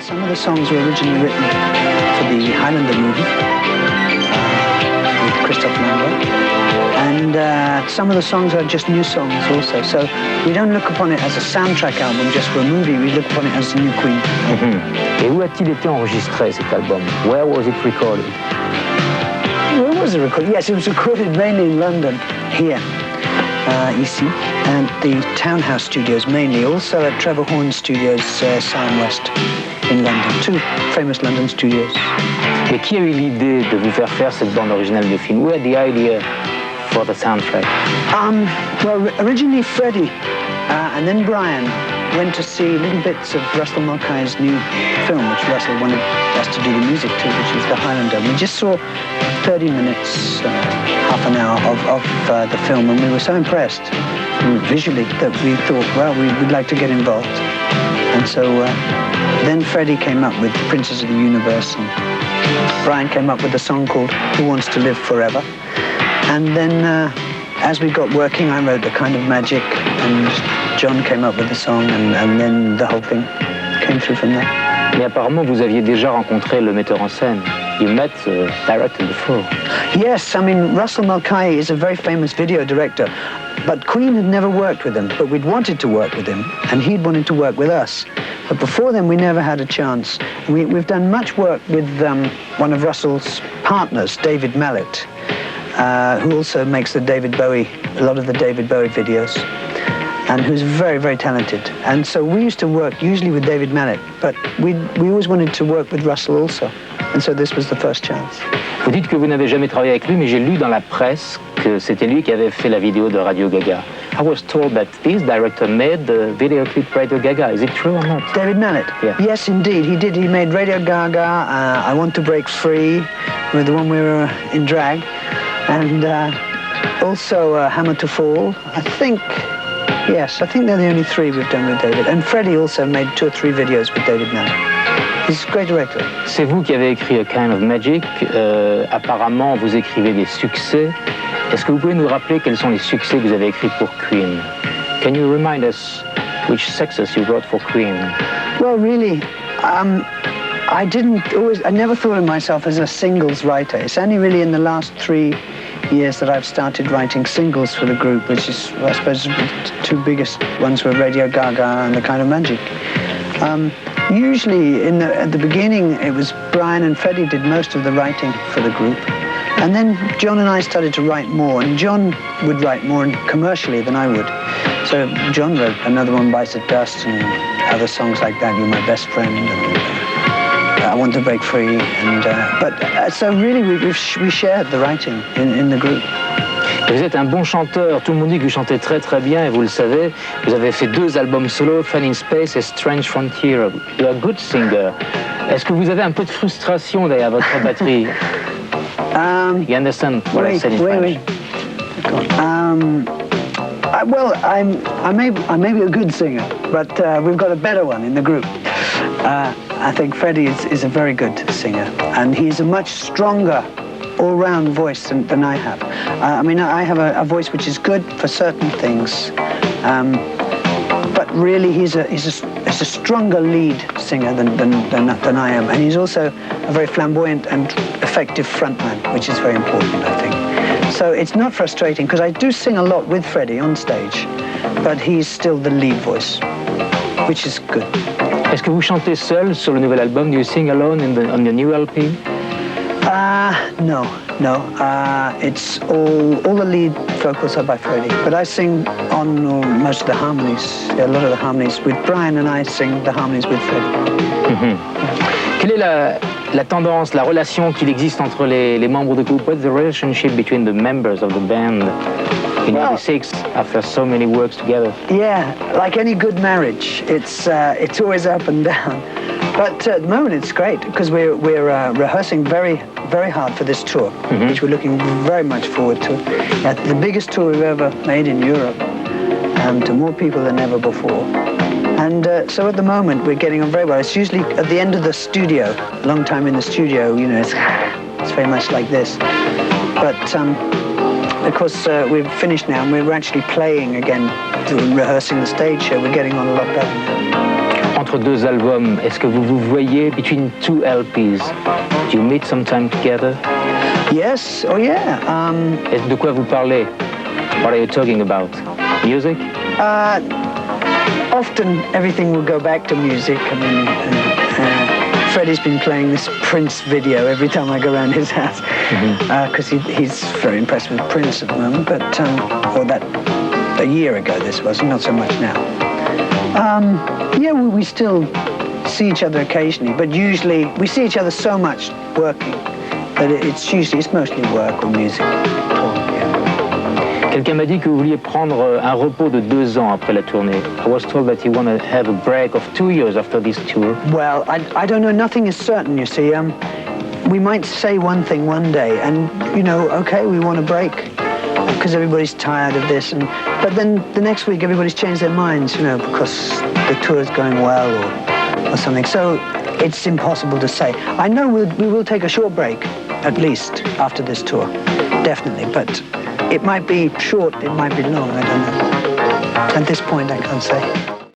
some of the songs were originally written for the Highlander movie with Christoph Lambert. And some of the songs are just new songs also. So we don't look upon it as a soundtrack album just for a movie, we look upon it as the new Queen. Et où a-t-il été enregistré cet album? Where was it recorded? Where was it recorded? Yes, it was recorded mainly in London, here, ici, and the Townhouse Studios mainly, also at Trevor Horn Studios, Siam West in London, two famous London studios. Et qui a eu l'idée de vous faire faire cette bande originale de film? Who had the idea for the soundtrack? Well, originally Freddie and then Brian went to see little bits of Russell Mulcahy's new film, which Russell wanted us to do the music to, which was The Highlander. We just saw 30 minutes, half an hour of the film, and we were so impressed visually that we thought, well, we'd like to get involved. And so then Freddie came up with Princes of the Universe, and Brian came up with a song called Who Wants to Live Forever. And then as we got working, I wrote A Kind of Magic, and John came up with the song, and then the whole thing came through from there. Mais apparemment, vous aviez déjà rencontré le metteur en scène. You met the director before. Yes, I mean, Russell Mulcahy is a very famous video director, but Queen had never worked with him, but we'd wanted to work with him, and he'd wanted to work with us. But before then, we never had a chance. We've done much work with one of Russell's partners, David Mallet, who also makes a lot of the David Bowie videos, and who's very, very talented. And so we used to work usually with David Mallet, but we always wanted to work with Russell also. And so this was the first chance. Vous dites que vous n'avez jamais travaillé avec lui, mais j'ai lu dans la presse que c'était lui qui avait fait la vidéo de Radio Gaga. I was told that this director made the video clip Radio Gaga. Is it true or not? David Mallet? Yeah. Yes, indeed. He did. He made Radio Gaga, I Want to Break Free, with the one we were in drag, and also Hammer to Fall. I think they're the only three we've done with David. And Freddie also made 2 or 3 videos with David Mallet. He's a great director. C'est vous qui avez écrit A Kind of Magic. Apparemment, vous écrivez des succès. Est-ce que vous pouvez nous rappeler quels sont les succès que vous avez écrits pour Queen? Can you remind us which success you wrote for Queen? Well, really, I never thought of myself as a singles writer. It's only really in the last 3 years that I've started writing singles for the group, which is, I suppose, the 2 biggest ones were Radio Gaga and The Kind of Magic. Usually, at the beginning, it was Brian and Freddie did most of the writing for the group. And then John and I started to write more, and John would write more commercially than I would. So John wrote another one, Bites at Dust, and other songs like that, You're My Best Friend, and I Want to Break Free. So really, we shared the writing in the group. Vous êtes un bon chanteur, tout le monde dit que vous chantez très très bien et vous le savez. Vous avez fait 2 albums solo, Fun in Space et Strange Frontier. You're a good singer. Est-ce que vous avez un peu de frustration derrière votre batterie? You understand what I said in French? Well, I may be a good singer, but we've got a better one in the group. I think Freddie is a very good singer, and he's a much stronger all-round voice than I have. I mean, I have a voice which is good for certain things, but really he's a stronger lead singer than I am, and he's also a very flamboyant and effective frontman, which is very important, I think. So it's not frustrating, because I do sing a lot with Freddie on stage, but he's still the lead voice, which is good. Est-ce que vous chantez seul sur le nouvel album? Do you sing alone on the new LP? No. It's all the lead vocals are by Freddie, but I sing on most of the harmonies, a lot of the harmonies with Brian, and I sing the harmonies with Freddie. Quelle est la tendance, la relation qu'il existe entre les membres du groupe? What's the relationship between the members of the band in '96 after so many works together? Yeah, like any good marriage, it's always up and down. But at the moment it's great, because we're rehearsing very, very hard for this tour, which we're looking very much forward to. The biggest tour we've ever made in Europe, and to more people than ever before. And so at the moment we're getting on very well. It's usually at the end of the studio, a long time in the studio, you know, it's very much like this. But of course we've finished now, and we're actually playing again, rehearsing the stage show. We're getting on a lot better now. entre deux albums, est-ce que vous vous voyez between two LPs? Do you meet sometime together? Yes, oh yeah. Et de quoi vous parlez? What are you talking about? Music? Often everything will go back to music. I mean, Freddie's been playing this Prince video every time I go around his house because he's very impressed with Prince at the moment. But or that a year ago this was, not so much now. Yeah, we still see each other occasionally, but usually we see each other so much working that it's mostly work or music. Quelqu'un m'a dit que vous vouliez prendre un repos de 2 ans après la tournée. I was told that you want to have a break of 2 years after this tour. Well, I don't know. Nothing is certain, you see. We might say one thing one day and, okay, we want a break because everybody's tired of this. But then the next week, everybody's changed their minds, because the tour's going well or something. So it's impossible to say. I know we will take a short break, at least, after this tour. Definitely. But it might be short, it might be long, I don't know. At this point, I can't say.